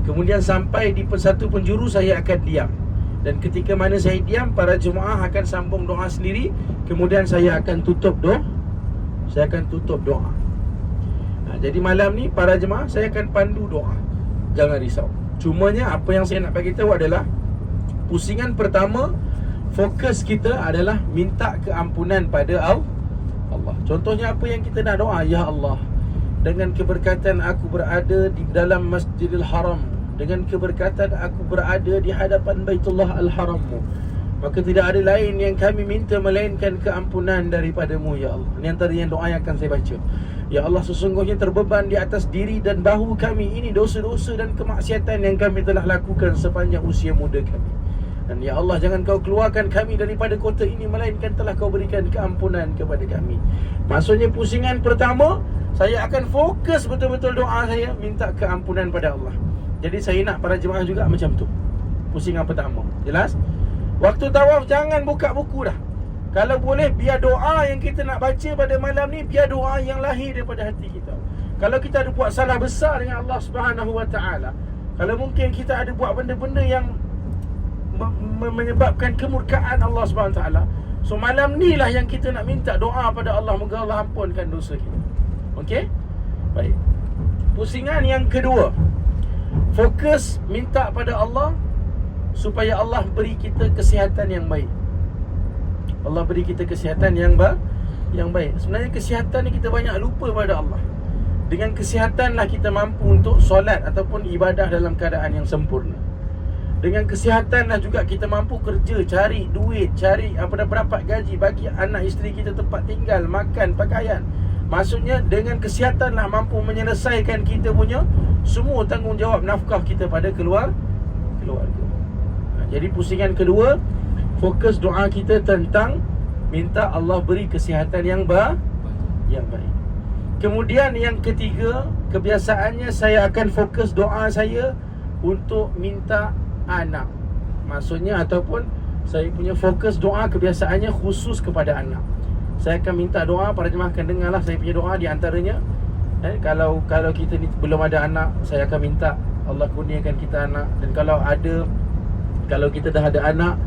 Kemudian sampai di satu penjuru saya akan diam. Dan ketika mana saya diam, para jemaah akan sambung doa sendiri. Kemudian saya akan tutup doa. Jadi malam ni para jemaah saya akan pandu doa. Jangan risau. Cumanya apa yang saya nak bagi tahu adalah pusingan pertama, fokus kita adalah minta keampunan pada Allah. Contohnya apa yang kita nak doa? Ya Allah, dengan keberkatan aku berada di dalam Masjidil Haram, dengan keberkatan aku berada di hadapan Baitullah Al-Harammu, maka tidak ada lain yang kami minta melainkan keampunan daripadamu ya Allah. Ini antara yang doa yang akan saya baca. Ya Allah, sesungguhnya terbeban di atas diri dan bahu kami ini dosa-dosa dan kemaksiatan yang kami telah lakukan sepanjang usia muda kami. Dan ya Allah, jangan kau keluarkan kami daripada kota ini melainkan telah kau berikan keampunan kepada kami. Maksudnya pusingan pertama, saya akan fokus betul-betul doa saya minta keampunan pada Allah. Jadi saya nak para jemaah juga macam tu. Pusingan pertama. Jelas? Waktu tawaf jangan buka buku dah. Kalau boleh biar doa yang kita nak baca pada malam ni biar doa yang lahir daripada hati kita. Kalau kita ada buat salah besar dengan Allah Subhanahu Wa Taala, kalau mungkin kita ada buat benda-benda yang menyebabkan kemurkaan Allah Subhanahu Wa Taala, so malam ni lah yang kita nak minta doa pada Allah, moga Allah ampunkan dosa kita. Okey? Baik. Pusingan yang kedua, fokus minta pada Allah supaya Allah beri kita kesihatan yang baik. Allah beri kita kesihatan yang baik. Sebenarnya kesihatan ni kita banyak lupa pada Allah. Dengan kesihatanlah kita mampu untuk solat ataupun ibadah dalam keadaan yang sempurna. Dengan kesihatanlah juga kita mampu kerja, cari duit, cari dapat gaji, bagi anak isteri kita tempat tinggal, makan, pakaian. Maksudnya dengan kesihatanlah mampu menyelesaikan kita punya semua tanggungjawab nafkah kita pada keluarga. Jadi pusingan kedua, fokus doa kita tentang minta Allah beri kesihatan yang baik. Kemudian yang ketiga, kebiasaannya saya akan fokus doa saya untuk minta anak. Maksudnya ataupun saya punya fokus doa kebiasaannya khusus kepada anak. Saya akan minta doa, para jemaah akan dengarlah saya punya doa di antaranya. Kalau kita ni belum ada anak, saya akan minta Allah kurniakan kita anak. Dan kalau kita dah ada anak,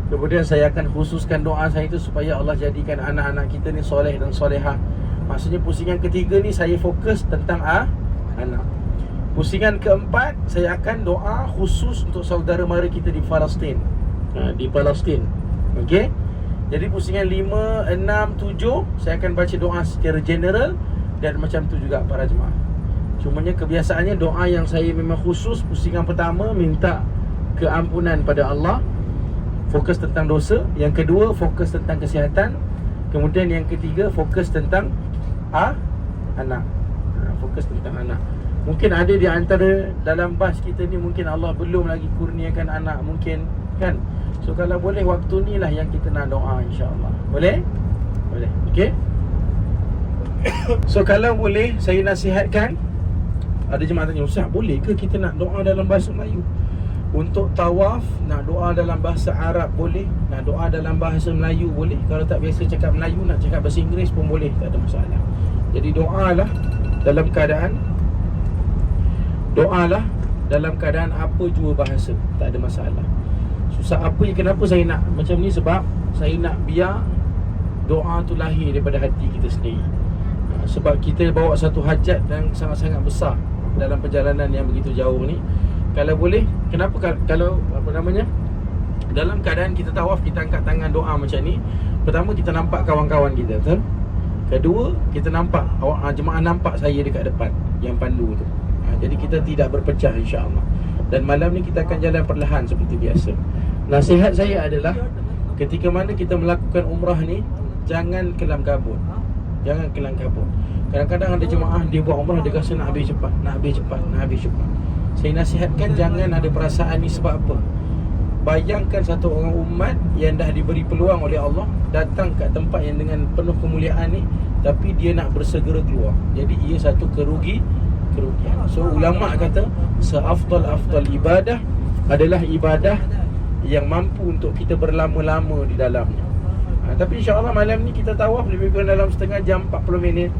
kemudian saya akan khususkan doa saya itu supaya Allah jadikan anak-anak kita ni soleh dan solehah. Maksudnya pusingan ketiga ni saya fokus tentang anak. Pusingan keempat, saya akan doa khusus untuk saudara mara kita di Palestin. Okey. Jadi pusingan 5, 6, 7 saya akan baca doa secara general. Dan macam tu juga para jemaah. Cumanya kebiasaannya doa yang saya memang khusus, pusingan pertama minta keampunan pada Allah, fokus tentang dosa. Yang kedua fokus tentang kesihatan. Kemudian yang ketiga fokus tentang anak. Fokus tentang anak. Mungkin ada di antara dalam bas kita ni mungkin Allah belum lagi kurniakan anak, mungkin kan. So kalau boleh waktu ni lah yang kita nak doa, insya-Allah. Boleh? Boleh. Okey. So kalau boleh saya nasihatkan, ada jemaah tanya, Ustaz, boleh ke kita nak doa dalam bahasa Melayu? Untuk tawaf nak doa dalam bahasa Arab boleh, nak doa dalam bahasa Melayu boleh. Kalau tak biasa cakap Melayu, nak cakap bahasa Inggeris pun boleh, tak ada masalah. Jadi doalah dalam keadaan apa jua bahasa, tak ada masalah. Susah apa yang kenapa saya nak macam ni, sebab saya nak biar doa tu lahir daripada hati kita sendiri. Sebab kita bawa satu hajat yang sangat-sangat besar dalam perjalanan yang begitu jauh ni. Kalau boleh, kenapa kalau dalam keadaan kita tawaf, kita angkat tangan doa macam ni. Pertama, kita nampak kawan-kawan kita, betul? Kedua, kita nampak jemaah nampak saya dekat depan yang pandu tu. Jadi kita tidak berpecah, insya-Allah. Dan malam ni kita akan jalan perlahan seperti biasa. Nasihat saya adalah ketika mana kita melakukan umrah ni, jangan kelam kabut. Jangan kelam kabut. Kadang-kadang ada jemaah dia buat umrah, dia rasa nak habis cepat, nak habis cepat, nak habis cepat. Saya nasihatkan jangan ada perasaan ni. Sebab apa? Bayangkan satu orang umat yang dah diberi peluang oleh Allah datang kat tempat yang dengan penuh kemuliaan ni, tapi dia nak bersegera keluar. Jadi ia satu kerugian. So ulama kata seafdal ibadah adalah ibadah yang mampu untuk kita berlama-lama di dalamnya. Tapi insya-Allah malam ni kita tawaf lebih kurang dalam setengah jam, 40 minit.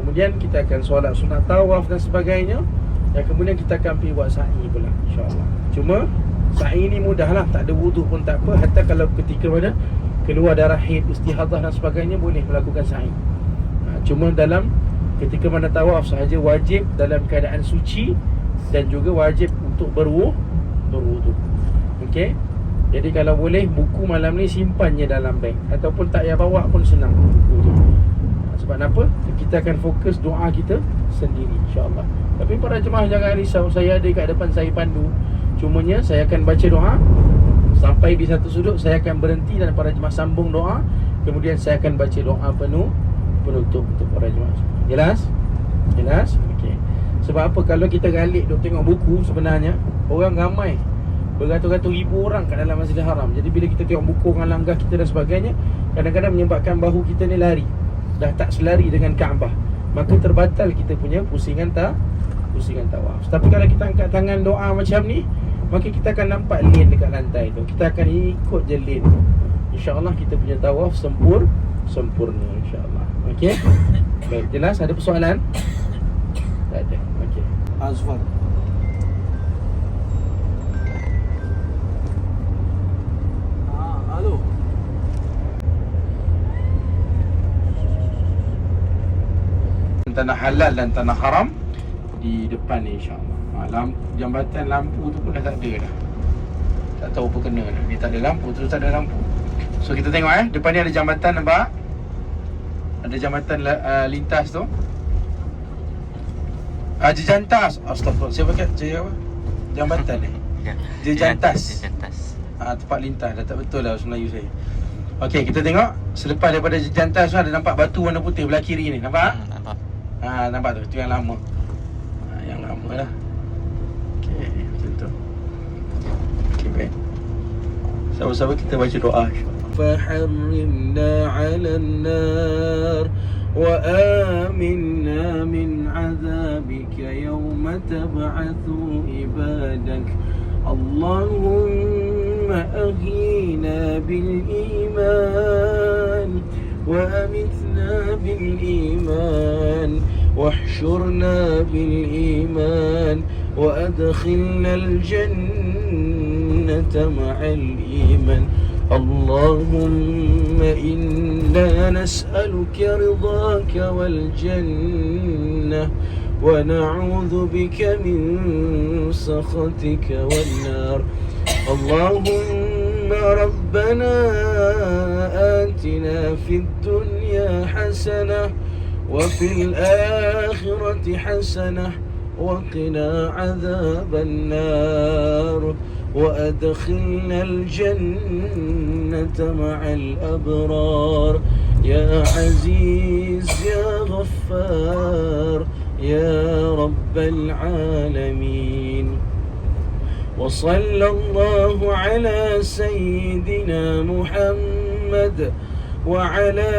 Kemudian kita akan solat sunat tawaf dan sebagainya. Dan kemudian kita akan pergi buat sa'i pula, insya-Allah. Cuma sa'i ni mudahlah, tak ada wuduk pun tak apa. Hatta kalau ketika mana keluar darah haid, istihadah dan sebagainya, boleh melakukan sa'i. Cuma dalam ketika mana tawaf sahaja wajib dalam keadaan suci, dan juga wajib untuk berwuduk. Okey. Jadi kalau boleh buku malam ni simpannya dalam beg, ataupun tak payah bawa pun senang buku tu. Sebab apa? Kita akan fokus doa kita sendiri, insya-Allah. Tapi para jemaah jangan risau, saya ada kat depan, saya pandu. Cumanya saya akan baca doa sampai di satu sudut, saya akan berhenti dan para jemaah sambung doa. Kemudian saya akan baca doa penutup untuk para jemaah. Jelas? Jelas? Okey. Sebab apa? Kalau kita galik duk tengok buku, sebenarnya orang ramai, beratus-ratus ribu orang kat dalam Masjidil Haram. Jadi bila kita tengok buku, orang langgar kita dan sebagainya, kadang-kadang menyebabkan bahu kita ni lari, dah tak selari dengan Kaabah. Maka terbatal kita punya pusingan tawaf. Tapi kalau kita angkat tangan doa macam ni, maka kita akan nampak lane dekat lantai tu. Kita akan ikut je lane tu. InsyaAllah kita punya tawaf sempurna, insyaAllah. Okey? Baik, jelas? Ada persoalan? Tak ada. Okey. Azfar. Halo. Tanah halal dan tanah haram di depan ni, insyaAllah. Jambatan lampu tu pun dah tak ada dah. Tak tahu apa kena dah. Ni tak ada lampu, terus tak ada lampu. So kita tengok depan ni ada jambatan, nampak? Ada jambatan lintas tu. Jejantas. Astagfirullah. Saya pakai apa? Jambatan ni. Jejantas. Tempat lintas. Dah tak betul lah bahasa Melayu saya. Okey, kita tengok selepas daripada jejantas tu ada nampak batu warna putih belah kiri ni. Nampak?
Nampak.
Nampak tu? Itu yang lama. Yang lama lah. Okey, macam tu. Okey, baik. Sama-sama kita baca doa. فحرمنا على النار وآمنا من عذابك يوم تبعث عبادك اللهم أحينا بالإيمان وأمتنا بالإيمان واحشرنا بالإيمان وأدخلنا الجنة مع الإيمان اللهم إنا نسألك رضاك والجنة ونعوذ بك من سخطك والنار اللهم ربنا آتنا في الدنيا حسنة وفي الآخرة حسنة وقنا عذاب النار وأدخلنا الجنة مع الأبرار يا عزيز يا غفار يا رب العالمين وصلى الله على سيدنا محمد وعلى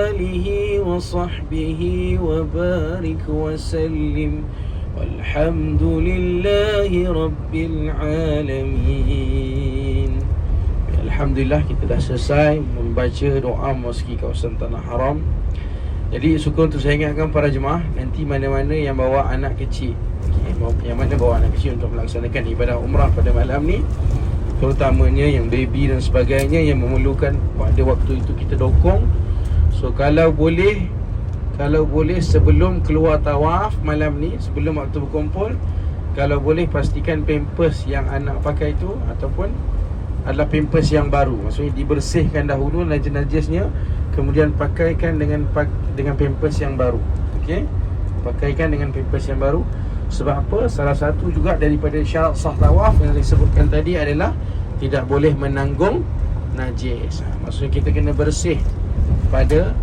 آله وصحبه وبارك وسلم والحمد لله رب العالمين. Alhamdulillah kita dah selesai membaca doa meski kawasan Tanah Haram. Jadi syukur untuk saya ingatkan para jemaah, nanti mana-mana yang bawa anak kecil, yang mana bawa anak kecil untuk melaksanakan ibadah umrah pada malam ni, terutamanya yang baby dan sebagainya yang memerlukan pada waktu itu kita dokong. So kalau boleh sebelum keluar tawaf malam ni, sebelum waktu berkumpul, kalau boleh pastikan pampers yang anak pakai tu ataupun adalah pampers yang baru. Maksudnya dibersihkan dahulu najis-najisnya, kemudian pakaikan dengan pampers yang baru. Okey? Pakaikan dengan pampers yang baru. Sebab apa? Salah satu juga daripada syarat sah tawaf yang disebutkan tadi adalah tidak boleh menanggung najis. Maksudnya kita kena bersih pada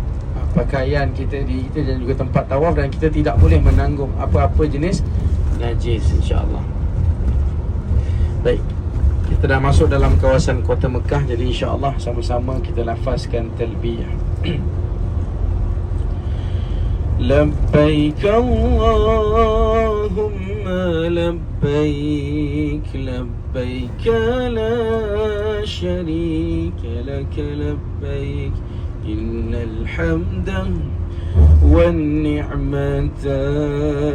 pakaian kita dan juga tempat tawaf, dan kita tidak boleh menanggung apa-apa jenis najis, insya-Allah. Baik, kita dah masuk dalam kawasan kota Mekah, jadi insya-Allah sama-sama kita lafazkan talbiyah. Labbaik Allahumma labbaik, labbaik la syarika lak, labbaik innal hamda wan ni'mata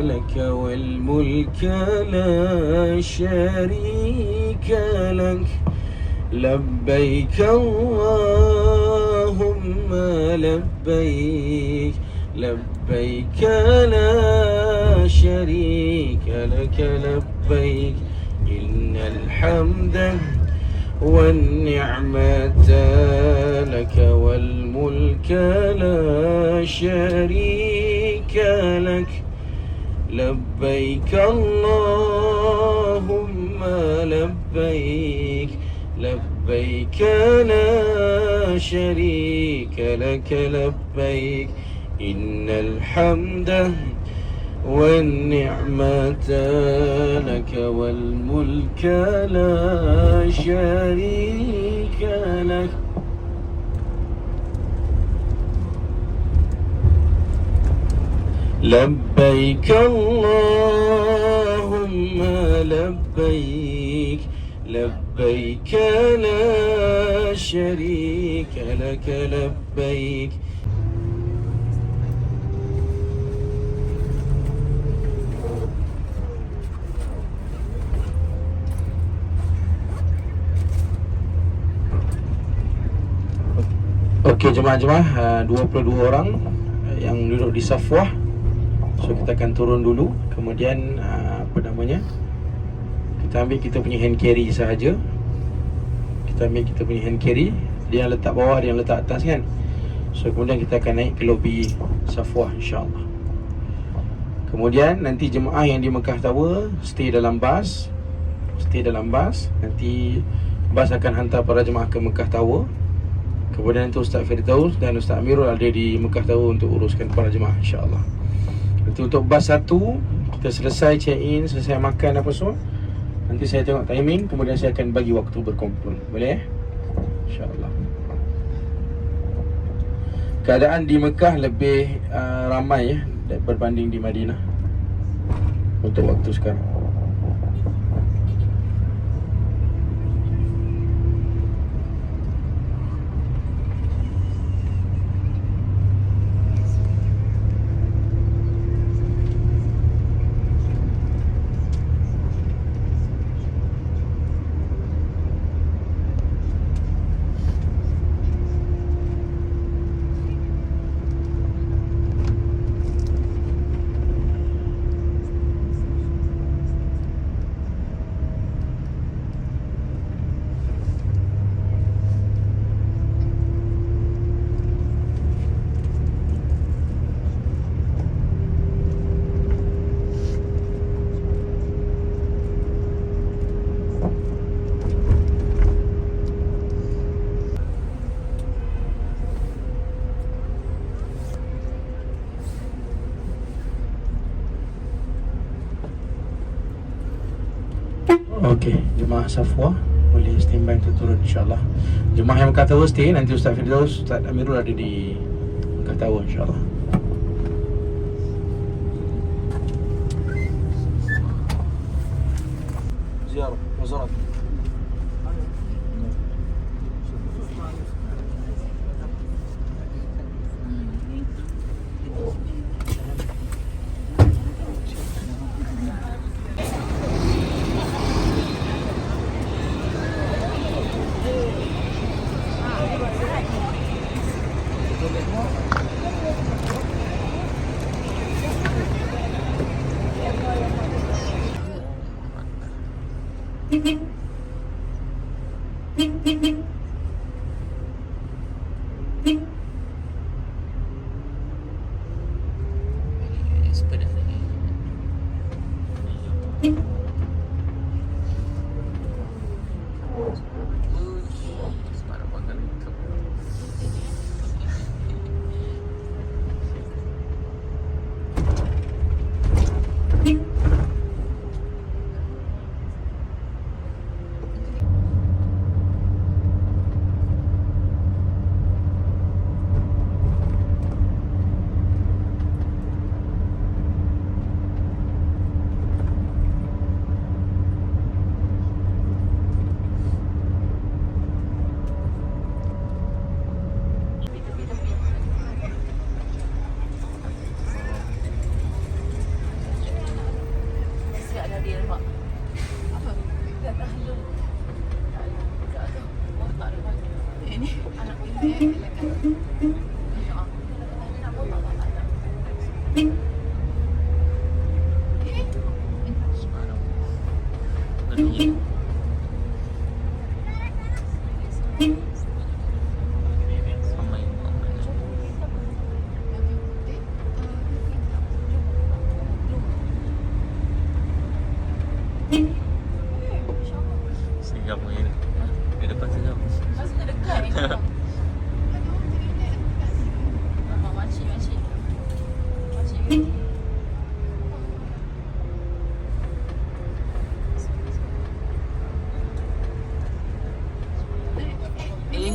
lak wal mulka la syarika lak. Labbaik Allahumma labbaik, labbaik la syarika lak, labbaik innal hamda wan ni'mata lak wal mulka la syarika lak. Labbaik Allahumma labbaik, labbaik la syarika lak, labbaik innal hamda wan ni'mata lak wal mulka la syarika lak. Labbaik Allahumma labbaik, labbaik la syarika lak, labbaik. Okey jemaah-jemaah, 22 orang yang duduk di Safwah. So kita akan turun dulu, kemudian kita ambil kita punya hand carry sahaja. Kita ambil kita punya hand carry, dia yang letak bawah, dia yang letak atas kan. So kemudian kita akan naik ke lobi Safwah, insya-Allah. Kemudian nanti jemaah yang di Mekah Tower stay dalam bas. Nanti bas akan hantar para jemaah ke Mekah Tower. Kemudian nanti Ustaz Firdaus dan Ustaz Amirul ada di Mekah Tower untuk uruskan para jemaah, insya-Allah. Nanti untuk bas 1 kita selesai check in, selesai makan apa semua, nanti saya tengok timing, kemudian saya akan bagi waktu berkumpul. Boleh insya-Allah. Keadaan di Mekah lebih ramai berbanding di Madinah untuk waktu sekarang. Okey, jemaah Safwah boleh standby untuk turun, insya-Allah. Jemaah yang Mekah Tower stay, nanti Ustaz Firdaus, Ustaz Amirul ada di Mekah Tower, insya-Allah. Ziarah, wazarat.
Sepeda. Sejam ni. Di depan sejam.
Masih dekat ni. Makcik.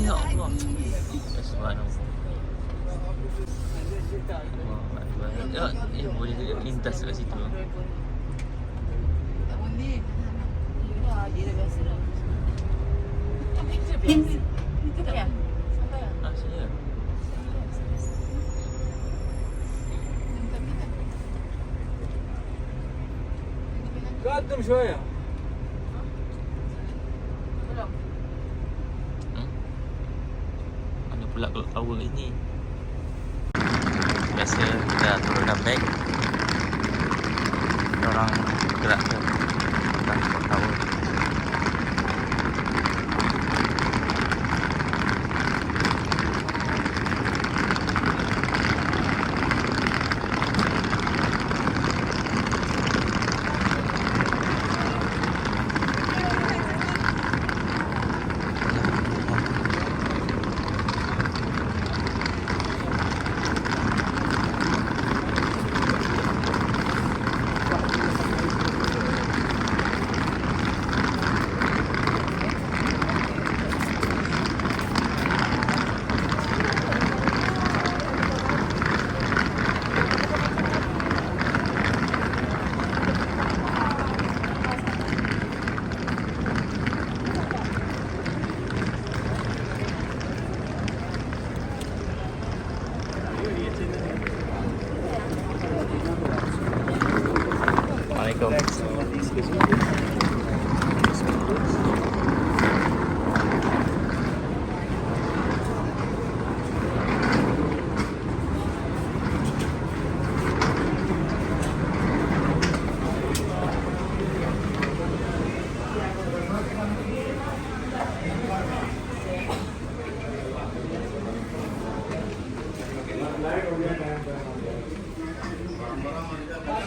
Ya Allah. Subhanallah. Ya, boleh lintas kat situ.
Tak boleh. Dia dah biasa dah. Dia biasa. Sampai ya? Sampai ya?
Ah, saya.
قدم شويه
Belum.
Mana pula clock tower ini? Biasa dah turunkan beg. Orang gerak ke atas clock tower.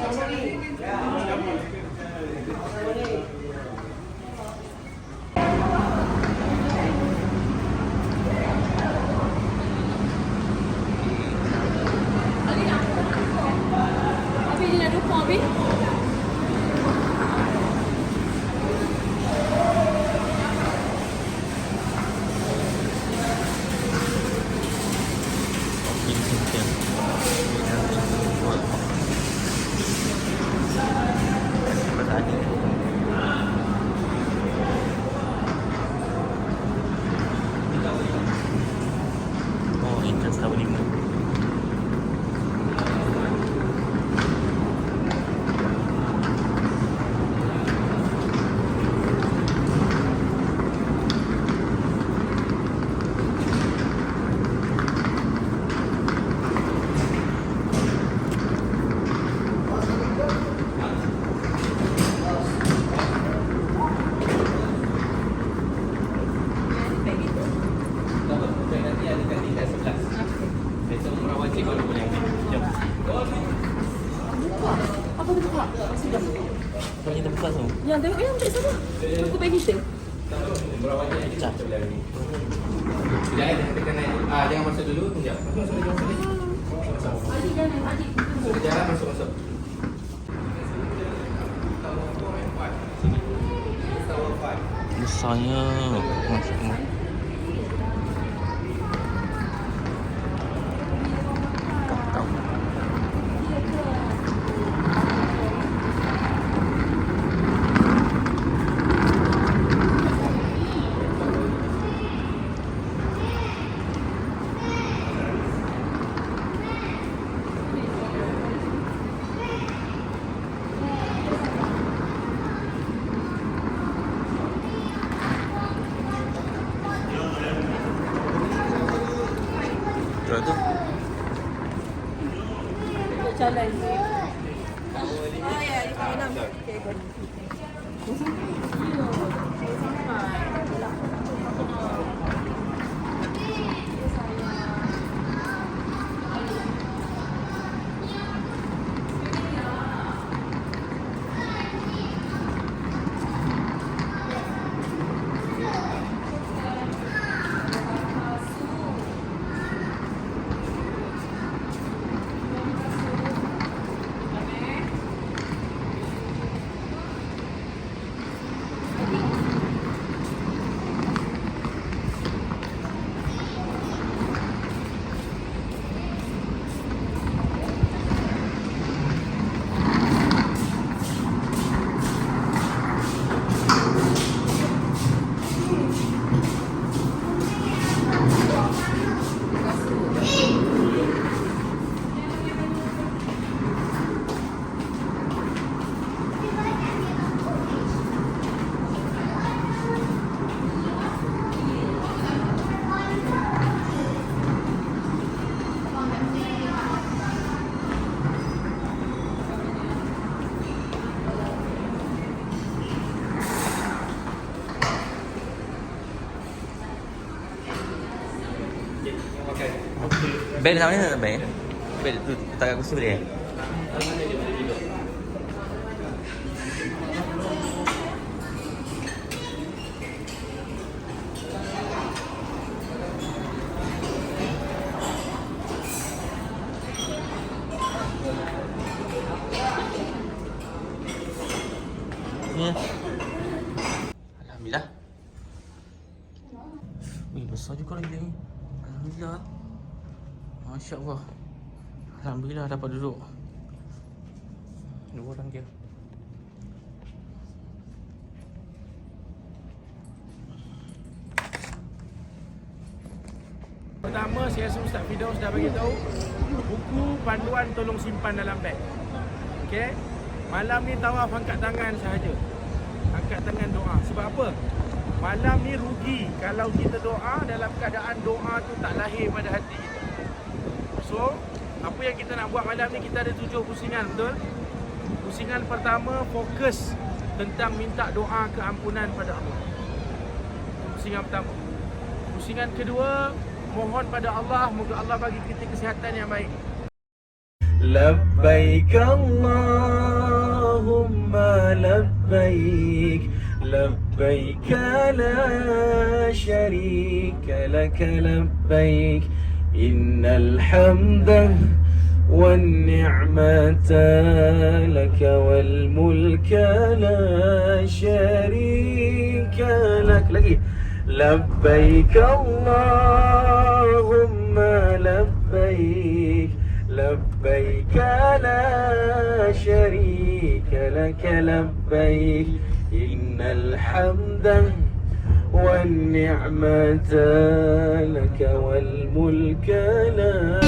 Assalamualaikum.
Habis dia nak dukung habis.
Ini simpan. Oh, entrance tahun 5.
Apa tu buka? Sudah.
Kau kita buka semua.
Yang tengok yang tak sama. Aku bagi kita.
Pecah.
Jangan masuk dulu, sekejap.
Adik jangan, adik.
Jalan masuk.
Besarnya. Masuk. Tak tahu. Terus tu.
Untuk jalan. Oh ya, di bawah 6. Okey, good.
Beg di sana tak beg? Beg tu letak kat kursi boleh? Ya. Alhamdulillah. Wih, besar juga lagi ni. Alhamdulillah. Masya Allah. Alhamdulillah dapat duduk. 2 orang je.
Pertama, saya rasa Ustaz Firdaus dah bagi tahu buku panduan tolong simpan dalam beg. Okey. Malam ni tawaf angkat tangan sahaja. Angkat tangan doa. Sebab apa? Malam ni rugi kalau kita doa dalam keadaan doa tu tak lahir pada hati kita. So, apa yang kita nak buat malam ni, kita ada 7 pusingan, betul? Pusingan pertama, fokus tentang minta doa keampunan pada Allah. Pusingan pertama. Pusingan kedua, mohon pada Allah, moga Allah bagi kita kesihatan yang baik. Labbaik Allahumma labbaik, labbaik la syarika lak labbaik, innal hamda wan ni'mata lak wal mulka la syarika lak. Lagi, labbaik Allahumma labbaik, labbaik la syarika lak labbaik, innal hamda wan ni'mata lak wal mulka la